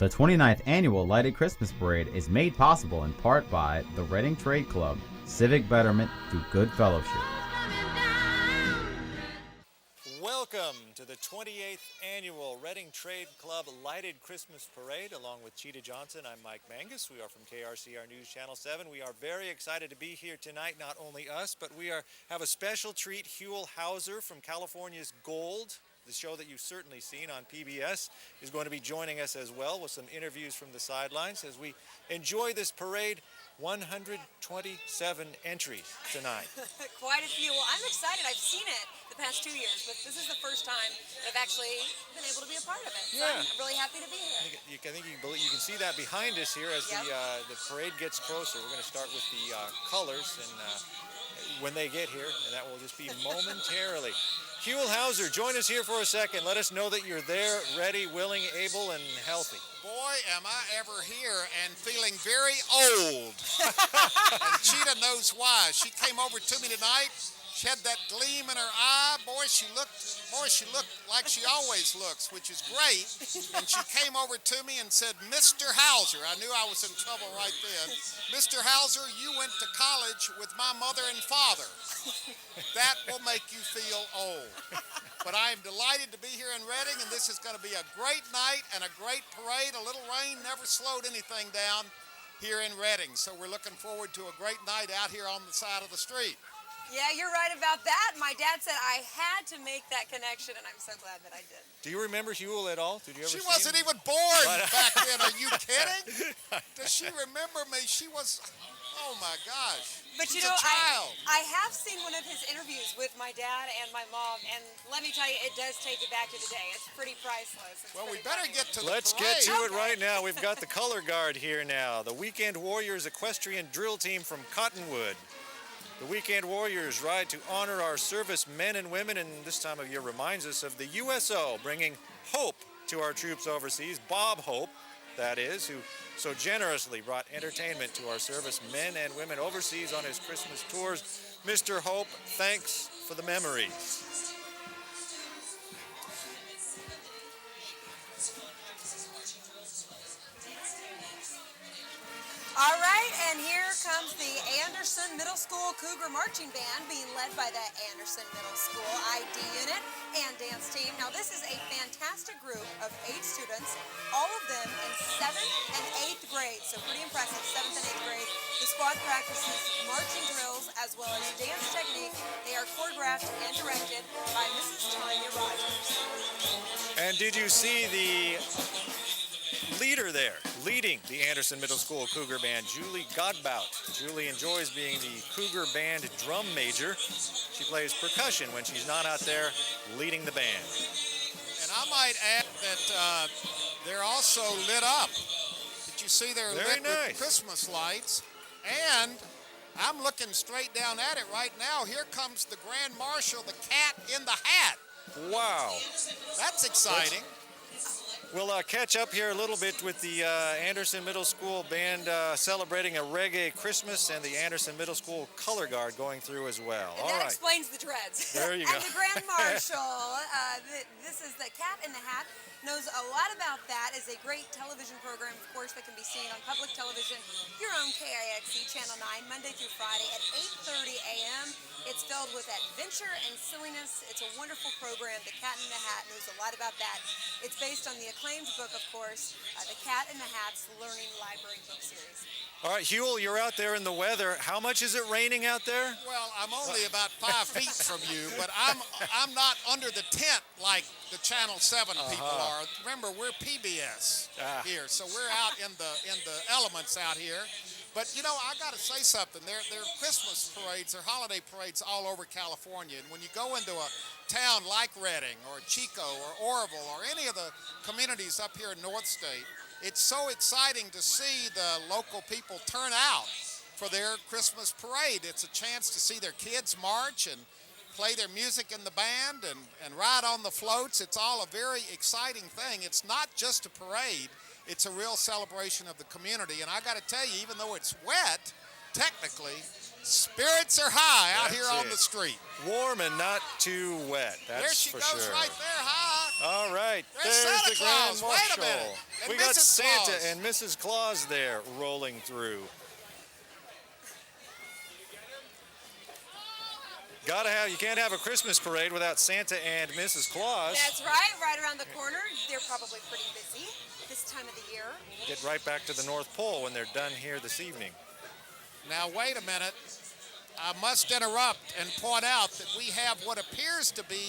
The 29th Annual Lighted Christmas Parade is made possible in part by the Reading Trade Club, civic betterment through good fellowship. Welcome to the 28th Annual Reading Trade Club Lighted Christmas Parade. Along with Cheetah Johnson, I'm Mike Mangus. We are from KRCR News Channel 7. We are very excited to be here tonight. Not only us, but we have a special treat. Huell Howser from California's Gold, the show that you've certainly seen on PBS, is going to be joining us as well with some interviews from the sidelines as we enjoy this parade. 127 entries tonight. Quite a few. Well, I'm excited. I've seen it the past 2 years, but this is the first time that I've actually been able to be a part of it. So Yeah. I'm really happy to be here. I think you can see that behind us here as the parade gets closer. We're going to start with the colors and when they get here, and that will just be momentarily. Huell Howser, join us here for a second. Let us know that you're there, ready, willing, able, and healthy. Boy, am I ever here and feeling very old. And Cheetah knows why. She came over to me tonight. She had that gleam in her eye. Boy, she looked like she always looks, which is great. And she came over to me and said, Mr. Howser. I knew I was in trouble right then. Mr. Howser, you went to college with my mother and father. That will make you feel old. But I am delighted to be here in Reading, and this is going to be a great night and a great parade. A little rain never slowed anything down here in Reading. So we're looking forward to a great night out here on the side of the street. Yeah, you're right about that. My dad said I had to make that connection, and I'm so glad that I did. Do you remember Huell at all? Did you ever She see wasn't him? even born back then. Are you kidding? Does she remember me? She was, oh my gosh. But She's you know, a child. I have seen one of his interviews with my dad and my mom, and let me tell you, it does take you back to the day. It's pretty priceless. It's Well, we pretty better funny. get to the Let's parade. get to it right now. We've got the color guard here now. The Weekend Warriors equestrian drill team from Cottonwood. The Weekend Warriors ride to honor our service men and women, and this time of year reminds us of the USO, bringing hope to our troops overseas. Bob Hope, that is, who so generously brought entertainment to our service men and women overseas on his Christmas tours. Mr. Hope, thanks for the memories. All right, and here comes the Anderson Middle School Cougar Marching Band being led by the Anderson Middle School ID unit and dance team. Now, this is a fantastic group of 8 students, all of them in 7th and 8th grade, so pretty impressive, 7th and 8th grade. The squad practices marching drills as well as dance technique. They are choreographed and directed by Mrs. Tanya Rogers. And did you see the leader there, leading the Anderson Middle School Cougar Band, Julie Godbout? Julie enjoys being the Cougar Band drum major. She plays percussion when she's not out there leading the band. And I might add that they're also lit up. Did you see they're Very lit nice. with Christmas lights? And I'm looking straight down at it right now. Here comes the Grand Marshal, the Cat in the Hat. Wow. That's exciting. We'll catch up here a little bit with the Anderson Middle School Band celebrating a reggae Christmas, and the Anderson Middle School Color Guard going through as well. And All that right. explains the dreads. There you and go. the Grand Marshal. This is the Cat in the Hat. Knows a lot about that. Is a great television program, of course, that can be seen on public television, your own KIXE Channel 9, Monday through Friday at 8:30 a.m. It's filled with adventure and silliness. It's a wonderful program. The Cat in the Hat knows a lot about that. It's based on the acclaimed book, of course, The Cat in the Hat's Learning Library book series. All right, Huell, you're out there in the weather. How much is it raining out there? Well, I'm only about 5 feet from you, but I'm not under the tent like the Channel 7 people are. Remember, we're PBS here, so we're out in the elements out here. But you know, I got to say something. There are Christmas parades, there are holiday parades all over California, and when you go into a town like Reading or Chico or Oroville or any of the communities up here in North State, it's so exciting to see the local people turn out for their Christmas parade. It's a chance to see their kids march and play their music in the band and ride on the floats. It's all a very exciting thing. It's not just a parade, it's a real celebration of the community. And I got to tell you, even though it's wet, technically, spirits are high out here on the street. Warm and not too wet, that's There she for goes sure. right there, high. All right, There's there's Santa the Grand Claus. Wait a Marshal. minute. We got Mrs. Santa Claus. and Mrs. Claus there rolling through. You can't have a Christmas parade without Santa and Mrs. Claus. That's right around the corner. They're probably pretty busy this time of the year. Get right back to the North Pole when they're done here this evening. Now, wait a minute. I must interrupt and point out that we have what appears to be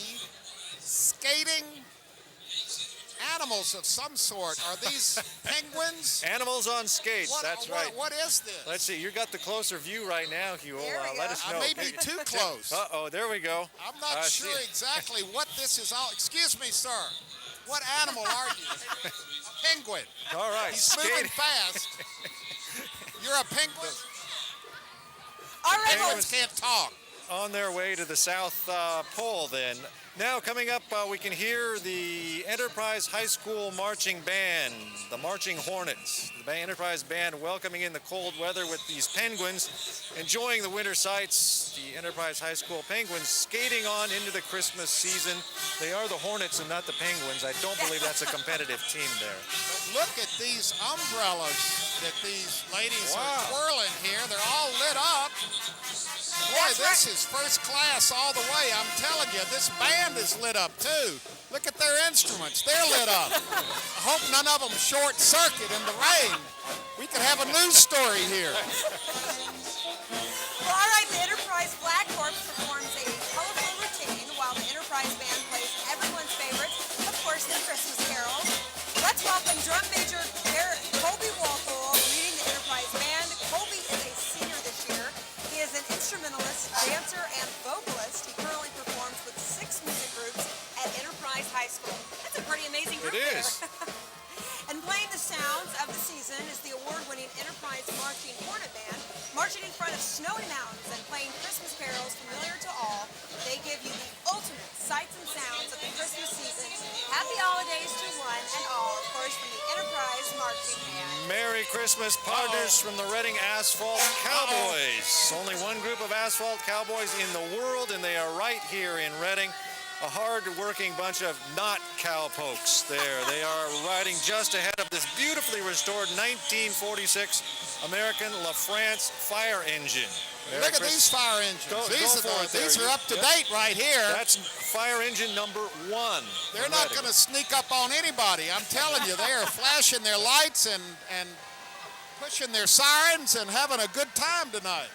skating animals of some sort. Are these penguins? Animals on skates, that's right. What is this? Let's see, you got the closer view right now, Hugh. There we Let go. us know. I may be too close. Uh-oh, there we go. I'm not sure exactly what this is all. Excuse me, sir. What animal are you? A penguin. All right, He's moving fast. You're a penguin? All right, Penguins can't talk. On their way to the South Pole then. Now coming up, we can hear the Enterprise High School Marching Band, the Marching Hornets. The Enterprise Band welcoming in the cold weather with these penguins, enjoying the winter sights. The Enterprise High School Penguins skating on into the Christmas season. They are the Hornets and not the Penguins. I don't believe that's a competitive team there. Look at these umbrellas that these ladies are Wow. twirling here. They're all lit up. Boy, this is first class all the way. I'm telling you, this band is lit up too. Look at their instruments. They're lit up. I hope none of them short circuit in the rain. We could have a news story here. Well, all right, the Enterprise Flag Corps performs a colorful routine while the Enterprise Band plays everyone's favorite, of course, the Christmas carols. Let's welcome Drum Major Colby Walpole leading the Enterprise Band. Colby is a senior this year. He is an instrumentalist, dancer, and vocalist. He currently performs with 6 music groups at Enterprise High School. That's a pretty amazing group It is. there. And playing the sounds of the season is the award-winning Enterprise Marching Hornet Band, marching in front of snowy mountains and playing Christmas carols familiar to all. They give you the ultimate sights and sounds of the Christmas season. Happy holidays to one and all, of course, from the Enterprise Marching Band. Merry Christmas, partners from the Reading Asphalt Cowboys. Only one group of Asphalt Cowboys in the world, and they are right here in Reading. A hard-working bunch of not cowpokes there. They are riding just ahead of this beautifully restored 1946 American LaFrance fire engine. Merry Look at these Christmas. fire engines. Go these for it there. these are up to date right here. That's fire engine number 1. They're not going to sneak up on anybody. I'm telling you, they are flashing their lights and pushing their sirens and having a good time tonight.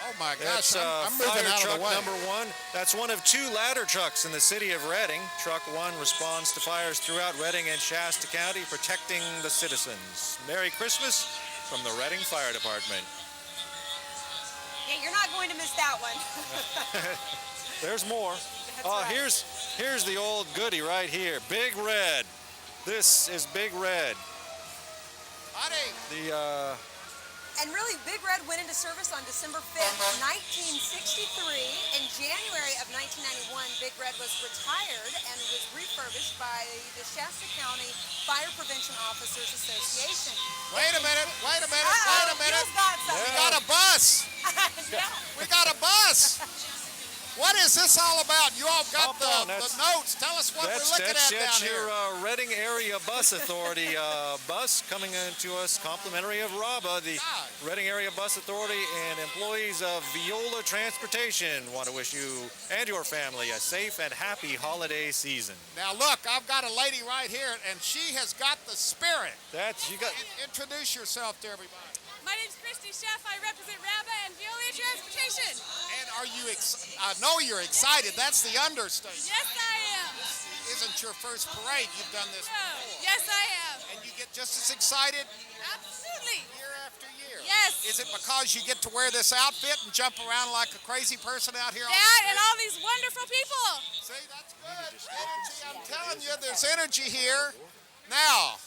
Oh my gosh, That's I'm moving fire out truck of the way. number 1. That's one of 2 ladder trucks in the city of Reading. Truck 1 responds to fires throughout Reading and Shasta County, protecting the citizens. Merry Christmas from the Reading Fire Department. Yeah, you're not going to miss that one. There's more. That's Oh, right. here's the old goodie right here. Big Red. This is Big Red. Buddy, The And really, Big Red went into service on December 5th, 1963. In January of 1991, Big Red was retired and was refurbished by the Shasta County Fire Prevention Officers Association. wait a minute. Uh-oh, We Bill's got something. got a bus. Yeah. We got a bus. What is this all about? You all got Hop on, the that's- notes. Tell us what we're looking at down that's your here. Reading Area Bus Authority bus coming into us, complimentary of RABA, the God. Reading Area Bus Authority, and employees of Viola Transportation want to wish you and your family a safe and happy holiday season. Now look, I've got a lady right here, and she has got the spirit. You got. Introduce yourself to everybody. My name's Christy Sheff. I represent RABA and Veolia Transportation. And are you I know you're excited. That's the understatement. Yes, I am. Isn't your first parade? You've done this Oh, before. yes, I am. And you get just as excited Absolutely. year after year. Yes. Is it because you get to wear this outfit and jump around like a crazy person out here? on the That street? and all these wonderful people. See, that's good. Energy. I'm telling you, there's energy here. Now,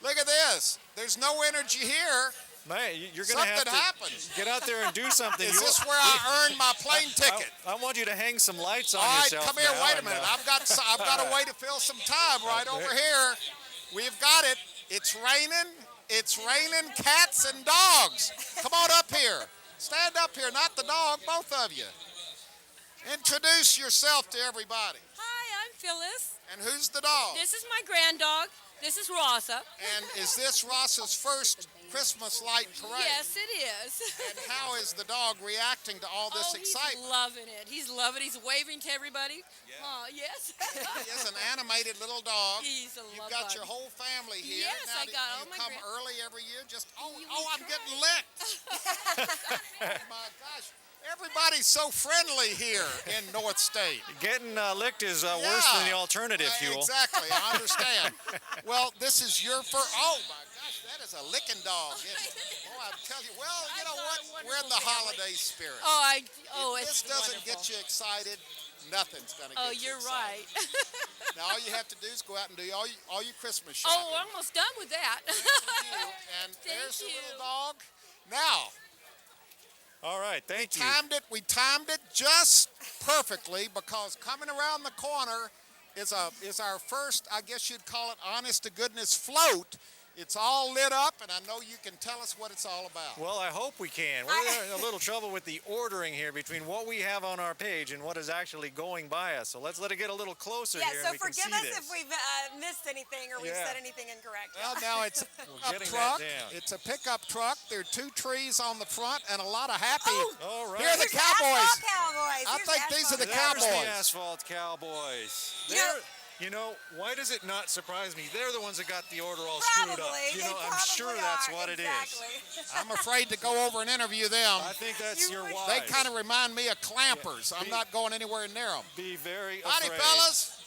look at this. There's no energy here. Man, you're going to have Something to happened. get out there and do something. Is this where I earned my plane ticket? I want you to hang some lights on All right, yourself. come here. now Wait a and, minute. I've got a way to fill some time right over here. We've got it. It's raining. It's raining cats and dogs. Come on up here. Stand up here, not the dog, both of you. Introduce yourself to everybody. Hi, I'm Phyllis. And who's the dog? This is my grand dog. This is Rossa. And is this Ross's first Christmas light parade? Yes, it is. And how is the dog reacting to all this excitement? He's loving it. He's loving it. He's waving to everybody. Yeah. Yes. He is an animated little dog. He's a You've love got bug. your whole family here. Yes, now, I got all you my come grand- early every year. Just We I'm try. getting licked. Oh my gosh. Everybody's so friendly here in North State. Getting licked is worse than the alternative, Huel. Exactly, I understand. Well, this is your first. Oh my gosh, that is a licking dog. Oh, I tell you. Well, you know what? We're in the holiday spirit. If It's this doesn't wonderful. get you excited, nothing's gonna get Oh, you you're excited. right. Now all you have to do is go out and do all your Christmas shopping. Oh, we're almost done with that. And Thank there's the you. little dog. Now, All right, thank you. we timed it just perfectly because coming around the corner is our first, I guess you'd call it, honest to goodness float. It's all lit up, and I know you can tell us what it's all about. Well, I hope we can. We're having a little trouble with the ordering here between what we have on our page and what is actually going by us. So let's let it get a little closer Yeah, here so and we can forgive see us this. if we've missed anything or we've Yeah. said anything incorrect. Well, now it's a pickup getting truck. that down. It's a pickup truck. There are 2 trees on the front and a lot of happy. All right. Here are the Here's Cowboys. Asphalt Cowboys. I Here's think these are the Asphalt There's Cowboys. the Asphalt Cowboys. You know- You know, why does it not surprise me? They're the ones that got the order all Probably. screwed up. You They know, I'm probably sure that's are. what it is. Exactly. I'm afraid to go over and interview them. I think that's You your would- wise. They kind of remind me of clampers. I'm Be- not going anywhere near them. Be very Howdy, afraid. fellas.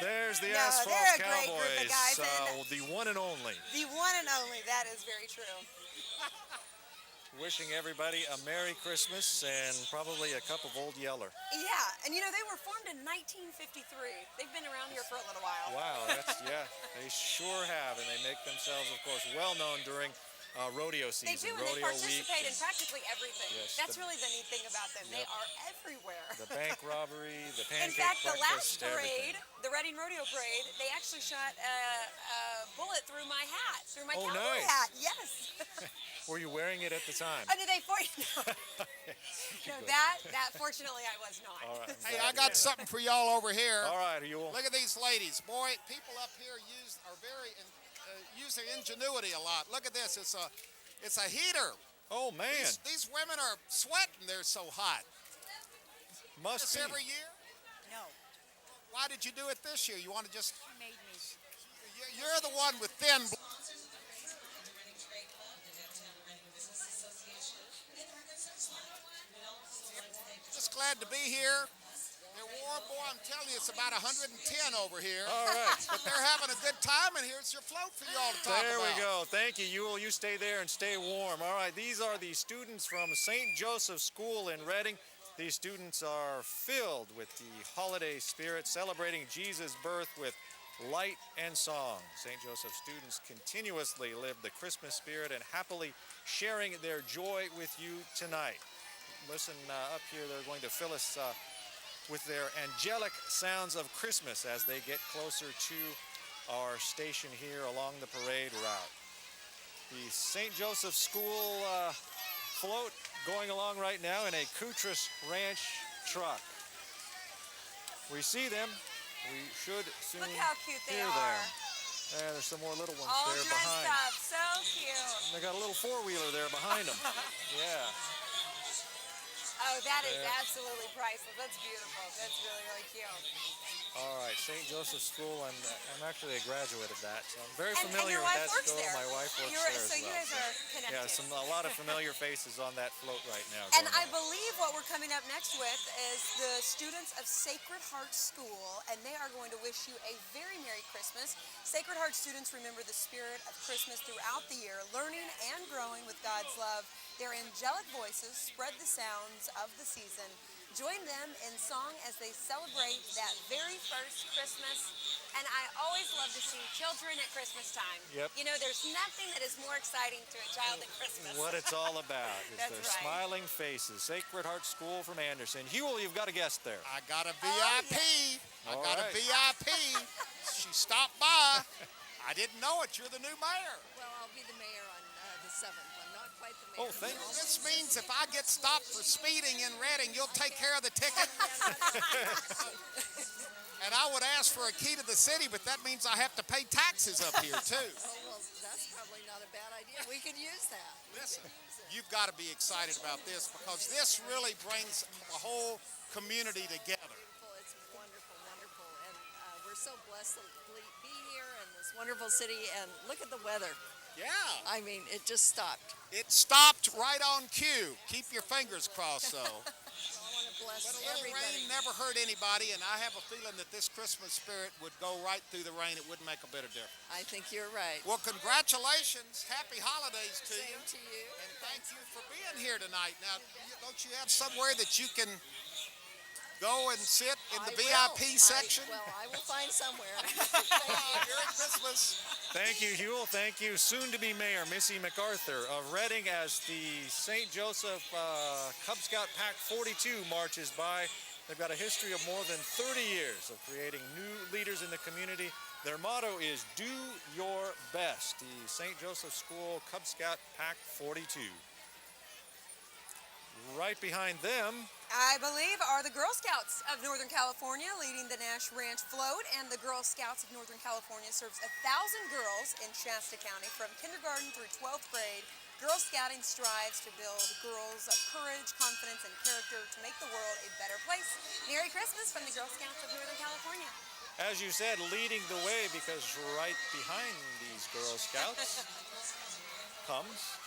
There's the No, Asphalt they're a great group of Cowboys. guys, and- The one and only. The one and only. That is very true. Wishing everybody a Merry Christmas and probably a cup of Old Yeller. Yeah, and you know, they were formed in 1953. They've been around here for a little while. Wow, yeah, they sure have, and they make themselves, of course, well known during rodeo They season, do, and they rodeo week, participate in and practically everything. Yes, That's the- really the neat thing about them. They Yep. are everywhere. the bank robbery, the In pancake fact, the last breakfast, everything. parade, the Reading Rodeo Parade, they actually shot a bullet through my hat, through my Oh, cowboy nice. hat. Yes. Were you wearing it at the time? Did they for No, that fortunately I was not. All right. I'm Hey, glad I to hear got that. something for y'all over here. All right, you will. Look at these ladies. Boy, people up here use their ingenuity a lot. Look at this. It's a heater. Oh man, These women are sweating. They're so hot. must This be. every year? No, Why did you do it this year? You want to just... made me. You're the one with thin... Just glad to be here. They're warm, boy. I'm telling you, it's about 110 over here. All right. But they're having a good time, and here's your float for you all to talk There about. we go. Thank you, Yule. You stay there and stay warm. All right, these are the students from St. Joseph School in Reading. These students are filled with the holiday spirit, celebrating Jesus' birth with light and song. St. Joseph students continuously live the Christmas spirit and happily sharing their joy with you tonight. Listen up here, they're going to fill us with their angelic sounds of Christmas as they get closer to our station here along the parade route. The St. Joseph School float going along right now in a Coutras Ranch truck. We see them. We should soon Look how cute they hear are. them. There's some more little ones All there dressed behind. up, so cute. They got a little four-wheeler there behind them. Yeah. Oh, that is There. absolutely priceless. That's beautiful. That's really, really cute. All right, St. Joseph School. I'm actually a graduate of that, so I'm very And familiar your with wife that works school. there. My wife works You're- there as so you well. guys are connected. Yeah, a lot of familiar faces on that float right now. And going I by. believe what we're coming up next with is the students of Sacred Heart School, and they are going to wish you a very Merry Christmas. Sacred Heart students remember the spirit of Christmas throughout the year, learning and growing with God's love. Their angelic voices spread the sounds of the season. Join them in song as they celebrate that very first Christmas. And I always love to see children at Christmas time. Yep. You know, there's nothing that is more exciting to a child than Christmas. What it's all about is That's their right. smiling faces. Sacred Heart School from Anderson. Huel, you've got a guest there. I got a VIP. I All got right. a VIP. She stopped by. I didn't know it. You're the new mayor. Well, I'll be the mayor on the 7th. I'm not quite the mayor. Oh, thank you. This means if I get stopped for speeding in Reading, you'll take care of the ticket. And I would ask for a key to the city, but that means I have to pay taxes up here, too. Oh, well, that's probably not a bad idea. We could use that. Listen, you've got to be excited about this because this really brings the whole community together. It's wonderful, wonderful. And we're so blessed to be here in this wonderful city. And look at the weather. Yeah. I mean, it just stopped. It stopped right on cue. Keep your fingers crossed, though. I want to bless But a little everybody. rain never hurt anybody, and I have a feeling that this Christmas spirit would go right through the rain. It wouldn't make a bit of difference. I think you're right. Well, congratulations. Happy holidays to you. Same to you. And thank you for being here tonight. Now, don't you have somewhere that you can go and sit in the VIP section? Well, I will find somewhere. Merry Christmas. Thank you, Huel. Thank you, soon-to-be Mayor Missy MacArthur of Reading, as the St. Joseph Cub Scout Pack 42 marches by. They've got a history of more than 30 years of creating new leaders in the community. Their motto is "Do Your Best." The St. Joseph School Cub Scout Pack 42. Right behind them, I believe, are the Girl Scouts of Northern California leading the Nash Ranch Float, and the Girl Scouts of Northern California serves 1,000 girls in Shasta County from kindergarten through 12th grade. Girl Scouting strives to build girls of courage, confidence, and character to make the world a better place. Merry Christmas from the Girl Scouts of Northern California. as you said, leading the way, because right behind these Girl Scouts comes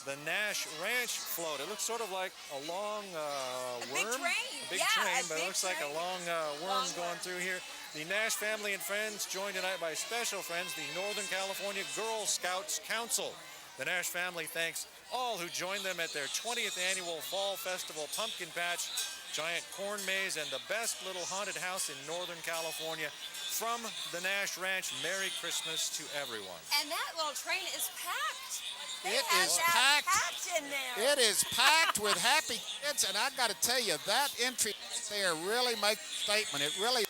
the Nash Ranch Float. It looks sort of like a long worm. Big train. A big Yeah, train, a but it big looks like a train. long worm Long going worm. through here. The Nash family and friends joined tonight by special friends, the Northern California Girl Scouts Council. The Nash family thanks all who joined them at their 20th annual Fall Festival Pumpkin Patch, giant corn maze, and the best little haunted house in Northern California. From the Nash Ranch, Merry Christmas to everyone. And that little train is packed. They It have is that packed. in there. It is packed with happy kids, and I got to tell you, that entry there really makes a statement. It really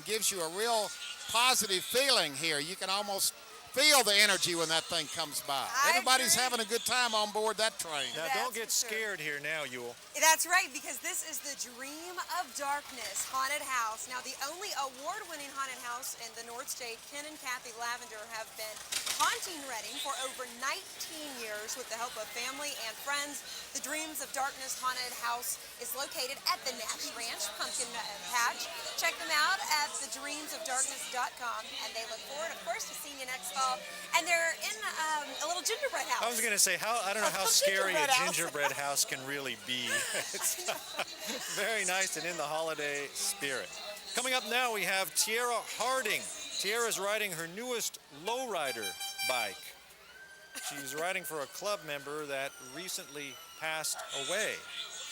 gives you a real positive feeling here. You can almost feel the energy when that thing comes by. I Everybody's agree. having a good time on board that train. Now, That's don't get for sure. scared here now, Yule. That's right, because this is the Dream of Darkness Haunted House. Now, the only award-winning haunted house in the North State, Ken and Kathy Lavender have been haunting Reading for over 19 years with the help of family and friends. The Dreams of Darkness Haunted House is located at the Nash Ranch Pumpkin Patch. Check them out at thedreamsofdarkness.com, and they look forward, of course, to seeing you next fall. And they're in a little gingerbread house. I was going to say, I don't know how A scary a gingerbread house. gingerbread house can really be. It's very nice and in the holiday spirit. Coming up now, we have Tiara Harding. Tiara's riding her newest lowrider bike. She's riding for a club member that recently passed away.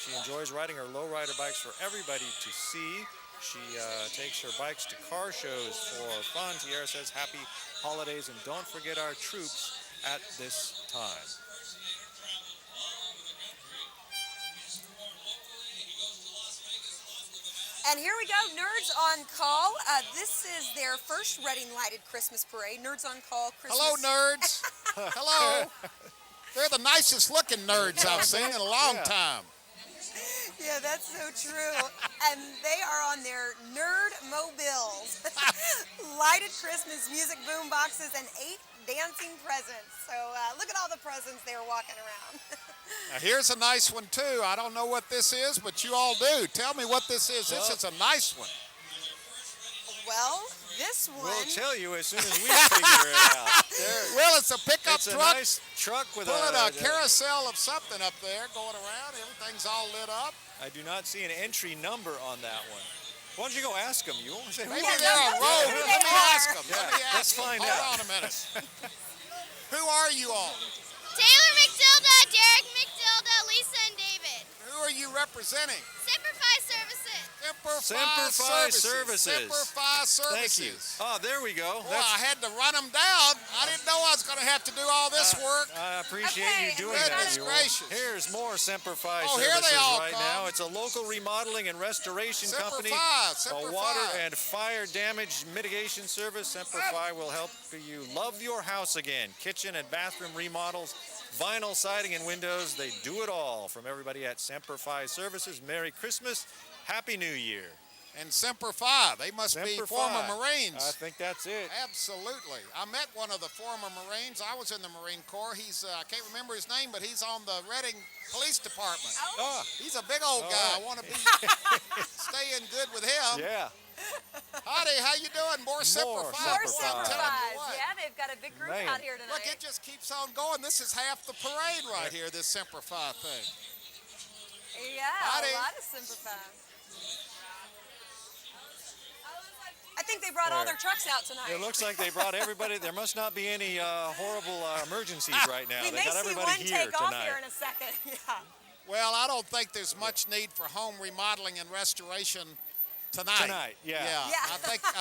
She enjoys riding her lowrider bikes for everybody to see. She takes her bikes to car shows for fun. Tiara says happy holidays, and don't forget our troops at this time. And here we go, Nerds on Call. This is their first Reading Lighted Christmas Parade. Nerds on Call Christmas. Hello, nerds. Hello. They're the nicest looking nerds I've seen in a long time. Yeah, that's so true. And they are on their Nerd Mobiles. Lighted Christmas music boom boxes and 8 dancing presents. So look at all the presents they're walking around. Now, here's a nice one, too. I don't know what this is, but you all do. Tell me what this is. This is a nice one. Well, this one. We'll tell you as soon as we figure it out. Well, it's a pickup It's a truck. nice truck with Pulling a carousel of something up there going around. Everything's all lit up. I do not see an entry number on that one. Why don't you go ask them, Yule? Say, Maybe Yeah, they're no, on no, road. maybe Let they me are. ask them. Let me let's ask them. find Hold out. on a minute. Who are you all? Taylor McDilda, Derek McDilda, Lisa, and David. Who are you representing? Semper Fi Services. Semper Fi Services. Semper Fi Thank you. Services. Oh, there we go. Boy, I had to run them down. I didn't know I was going to have to do all this work. I appreciate Okay, you doing goodness that, Yule. gracious. Here's more Semper Fi Oh, here Services they all right come. now. It's a local remodeling and restoration Semper company. Fi, Semper A water Fi. and fire damage mitigation service. Semper Fi will help you love your house again. Kitchen and bathroom remodels, vinyl siding and windows. They do it all. From everybody at Semper Fi Services, Merry Christmas, Happy New Year. And Semper Fi, they must be Semper former Fi. Marines. I think that's it. Absolutely. I met one of the former Marines. I was in the Marine Corps. He's, I can't remember his name, but he's on the Reading Police Department. Oh, He's a big old guy. right. I want to be staying good with him. yeah. Howdy, how you doing? More Semper Fi. More Semper Fi. Semper I'm telling you Fi's. what. Yeah, they've got a big group Man. out here tonight. Look, it just keeps on going. This is half the parade right here, this Semper Fi thing. Yeah, Howdy. a lot of Semper Fi. I think they brought all their trucks out tonight. It looks like they brought everybody. There must not be any horrible emergencies right now. We They may got see everybody one here take off tonight. here in a second. Yeah. Well, I don't think there's much need for home remodeling and restoration tonight. Yeah. Yeah.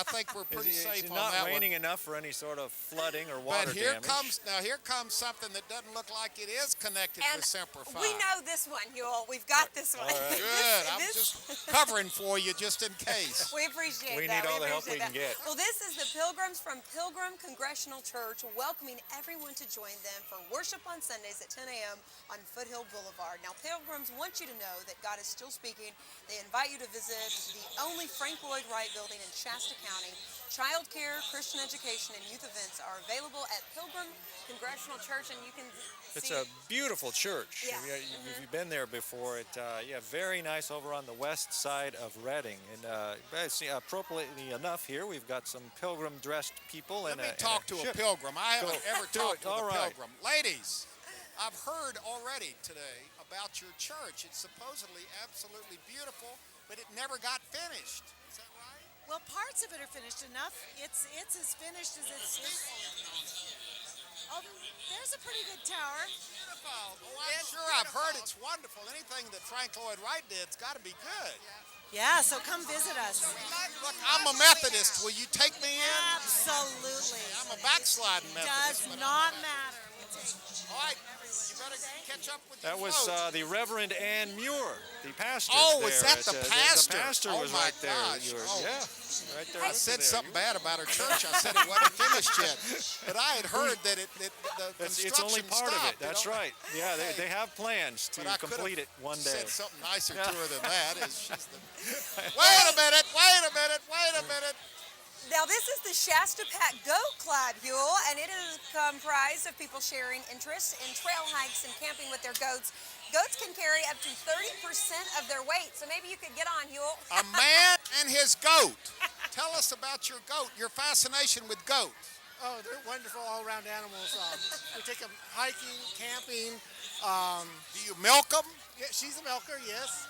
I think we're pretty It's safe on not that raining one. enough for any sort of flooding or water But here damage. comes something that doesn't look like it is connected And with Semper Fi. we know this one, Huel. We've got this one. right. Good. I'm This- just covering for you just in case. We appreciate We that. need all the help appreciate we can that. get. Well, this is the Pilgrims from Pilgrim Congregational Church welcoming everyone to join them for worship on Sundays at 10 a.m. on Foothill Boulevard. Now, Pilgrims want you to know that God is still speaking. They invite you to visit the only Frank Lloyd Wright building in Shasta County. Child care, Christian education, and youth events are available at Pilgrim Congregational Church, and you can It's see a beautiful church. Yeah. If you've been there before, very nice over on the west side of Reading. And appropriately enough here, we've got some pilgrim-dressed people. Let and me and talk to a ship. pilgrim. I haven't Go. ever Do talked it. to All a right. pilgrim. Ladies, I've heard already today about your church. It's supposedly absolutely beautiful, but it never got finished. Is that right? Well, parts of it are finished enough. It's as finished as it's. Oh, there's a pretty good tower. Beautiful. Oh, I'm sure I've heard it's wonderful. Anything that Frank Lloyd Wright did's got to be good. Yeah, so come visit us. Look, I'm a Methodist. Will you take me in? Absolutely. I'm a backsliding Methodist. Does but- not matter. We'll take All right, you better catch up with That your was float. the Reverend Ann Muir, the pastor. Oh, there is that at, the pastor? The pastor Oh, was my right there. gosh. Oh. Yeah, right there. I next to said there. something bad about her church. I said it wasn't finished yet. But I had heard that the construction It's only part of it. stopped. That's right. Yeah, they have plans to But I could've complete it one day. said something nicer to her than that. Wait a minute, wait a minute, wait a minute. Now, this is the Shasta Pat Goat Club, Huel, and it is comprised of people sharing interest in trail hikes and camping with their goats. Goats can carry up to 30% of their weight, so maybe you could get on, Huel. A man and his goat. Tell us about your goat, your fascination with goats. Oh, they're wonderful all-around animals. We take them hiking, camping. Do you milk them? Yeah, she's a milker, yes.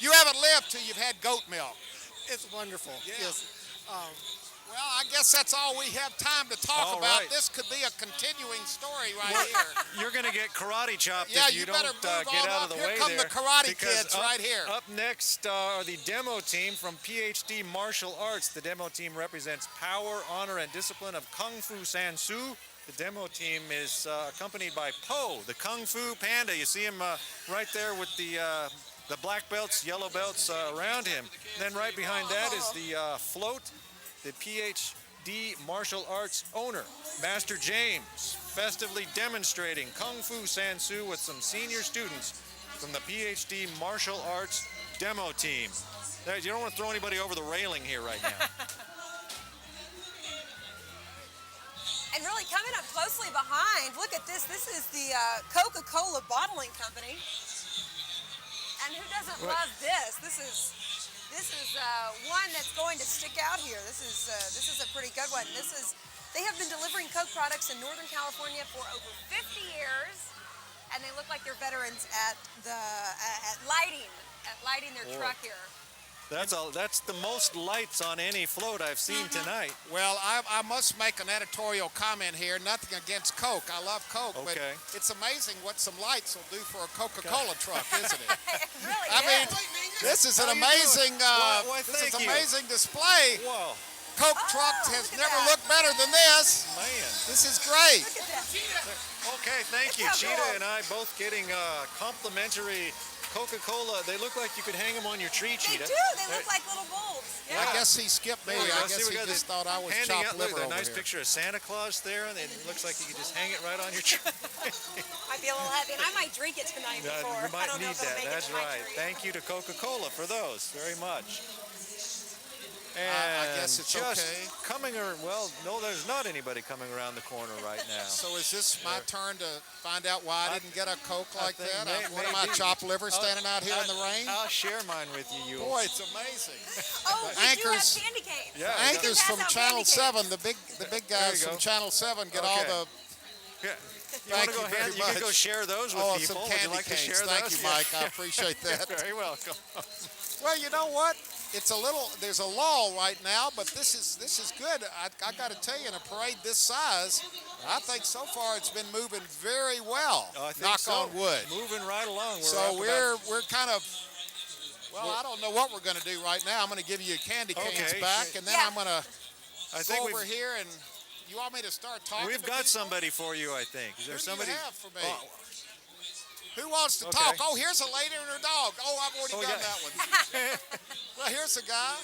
You haven't lived till you've had goat milk. It's wonderful. Yeah. Yes. Well, I guess that's all we have time to talk All about. right. This could be a continuing story right here. You're going to get karate chopped Yeah, if you, you don't better move get on out up. of the Here way come there. the karate because kids up, right here. Up next are the demo team from PhD Martial Arts. The demo team represents power, honor, and discipline of Kung Fu Sansu. The demo team is accompanied by Po, the Kung Fu Panda. You see him right there with the black belts, yellow belts around him. Then right behind that is the float, the PhD Martial Arts owner, Master James, festively demonstrating Kung Fu Sansu with some senior students from the PhD Martial Arts demo team. You don't want to throw anybody over the railing here right now. And really coming up closely behind, look at this. This is the Coca-Cola Bottling Company. And who doesn't love this? This is one that's going to stick out here. This is a pretty good one. They have been delivering Coke products in Northern California for over 50 years, and they look like they're veterans at lighting their truck here. That's the most lights on any float I've seen tonight. Well, I must make an editorial comment here. Nothing against Coke. I love Coke, but Okay. it's amazing what some lights will do for a Coca-Cola truck, isn't it? It really I mean, is. this is an How you doing? amazing, Why, this is thank you. amazing display. Whoa, Coke truck has look at never that. looked better than this. man. This is great. Look at that. Okay, thank you. It's so Cheetah cool. and I both getting complimentary Coca-Cola. They look like you could hang them on your tree, They Cheetah. do. They look like little bulbs. I guess he skipped me. There we go. I guess See, we he got just the thought I was handing chopped out, look, liver a over nice here. picture of Santa Claus there, and it looks like you could just hang it right on your tree. Might be a little heavy, and I might drink it tonight before. You I might don't know need if it'll that. make That's it to my right. tree. Thank you to Coca-Cola for those very much. And I guess it's just okay. coming well, no, there's not anybody coming around the corner right now. So is this my turn to find out why I didn't get a Coke like think that? may- What am I, maybe. chopped liver standing out here in the rain? I'll share mine with you. Boy, it's amazing. Oh, we do have Anchors- candy canes. Yeah, We Anchors can from pass out Channel candy 7, the big guys you from go. Channel 7 get Okay. all the. Yeah. You Thank want to you go very hand? You can go much. share those with Oh, people. some Would candy you like canes. to share Thank those? you, Mike. I appreciate that. You're very welcome. Well, you know what? It's a little. There's a lull right now, but this is good. I got to tell you, in a parade this size, I think so far it's been moving very well. I think Knock so. on wood. Moving right along. So up we're kind of. Well, I don't know what we're going to do right now. I'm going to give you candy canes Okay, back, sure. and then Yeah. I'm going to I think go over here and. You want me to start talking? we've to got people? somebody for you. I think. Is there Who somebody? do you have for me? Oh, Who wants to Okay. talk? Oh, here's a lady and her dog. Oh, I've already we done got- that one. Well, here's a guy.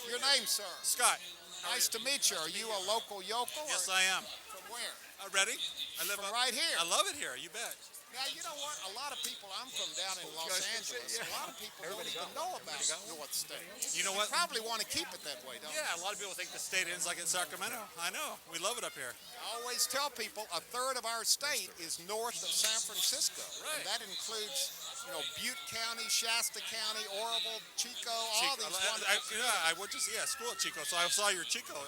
Your name, sir? Scott. Nice to meet you. Are you a local yokel? Yes, or I am. From where? Ready? I live From up- right here. I love it here. You bet. Now, you know what? A lot of people, I'm from down in Los Angeles. A lot of people don't even know about North State. You know what? Probably want to keep it that way, don't Yeah, a lot of people think the state ends like in Sacramento. I know. We love it up here. I always tell people a third of our state is north of San Francisco. Right. And that includes, Butte County, Shasta County, Oroville, Chico, all these wonderful. I went to school at Chico, so I saw your Chico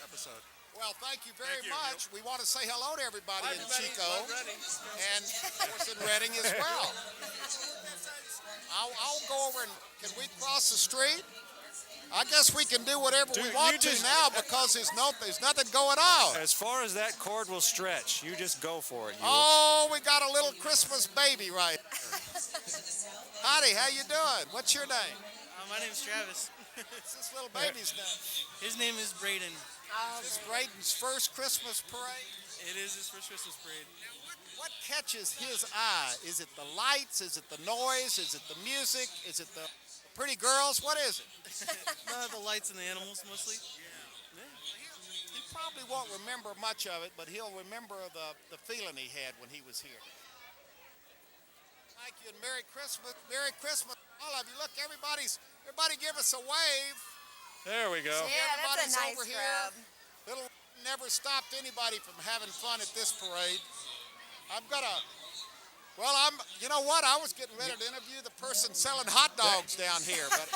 episode. Well, thank you very Thank you. much. We want to say hello to everybody in everybody. Chico. Love Reading. And of course in Reading as well. I'll go over and can we cross the street? I guess we can do whatever we Dude, want you to just- now because there's nothing going on. As far as that cord will stretch, you just go for it. You. Oh, we got a little Christmas baby right here. Howdy, how you doing? What's your name? My name's Travis. What's this little baby's name? His name is Braden. Is this Braden's first Christmas parade? It is his first Christmas parade. What catches his eye? Is it the lights? Is it the noise? Is it the music? Is it the pretty girls? What is it? The lights and the animals mostly. He probably won't remember much of it, but he'll remember the feeling he had when he was here. Thank you and Merry Christmas. Merry Christmas, all of you. Look, everybody give us a wave. There we go. Yeah, that's Everybody's a nice over here. grab. Little never stopped anybody from having fun at this parade. You know what? I was getting ready to interview the person selling hot dogs down here, but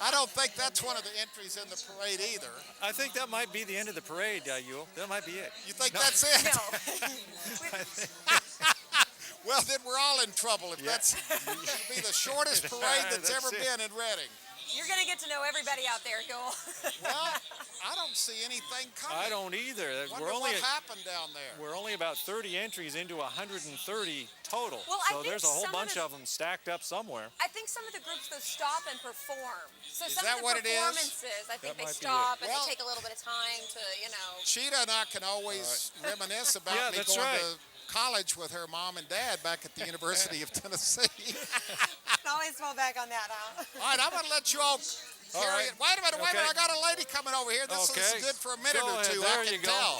I don't think that's one of the entries in the parade either. I think that might be the end of the parade, Yule. That might be it. You think that's it? No. Well, then we're all in trouble if Yeah. that's it'll be the shortest parade that's That's ever it. been in Reading. You're going to get to know everybody out there, Joel. Well, I don't see anything coming. I don't either. Wonder what happened down there. We're only about 30 entries into 130 total. Well, I so think there's a whole some of bunch the- of them stacked up somewhere. I think some of the groups, though, stop and perform. So Is some that of the what it is? performances, I think That they might be stop it. and Well- they take a little bit of time to, Sheeta and I can always reminisce about Yeah, me that's going right. to college with her mom and dad back at the University of Tennessee. always fall back on that, huh? All right, I'm going to let you all carry right. it. Wait a minute. Okay. I got a lady coming over here. This Okay. is good for a minute Go or ahead. two. There I can you go. tell.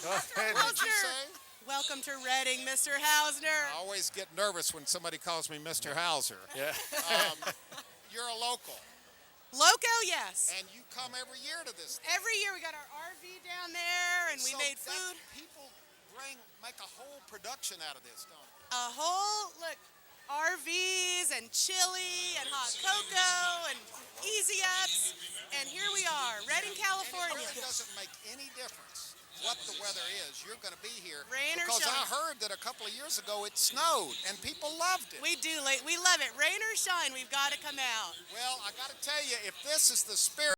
Go ahead. What did you say? Welcome to Reading, Mr. Hausner. I always get nervous when somebody calls me Mr. Hauser. Yeah. You're a local, Loco, yes. and you come every year to this. Every year we got our RV down there and we So made that food. People make a whole production out of this, don't they? A whole, look, RVs and chili and hot cocoa and easy ups. And here we are, Reading, And it California. really doesn't make any difference what the weather is. You're going to be here. Rain or because I shine. heard that a couple of years ago it snowed and people loved it. We do, we love it. Rain or shine, we've got to come out. Well, I got to tell you, if this is the spirit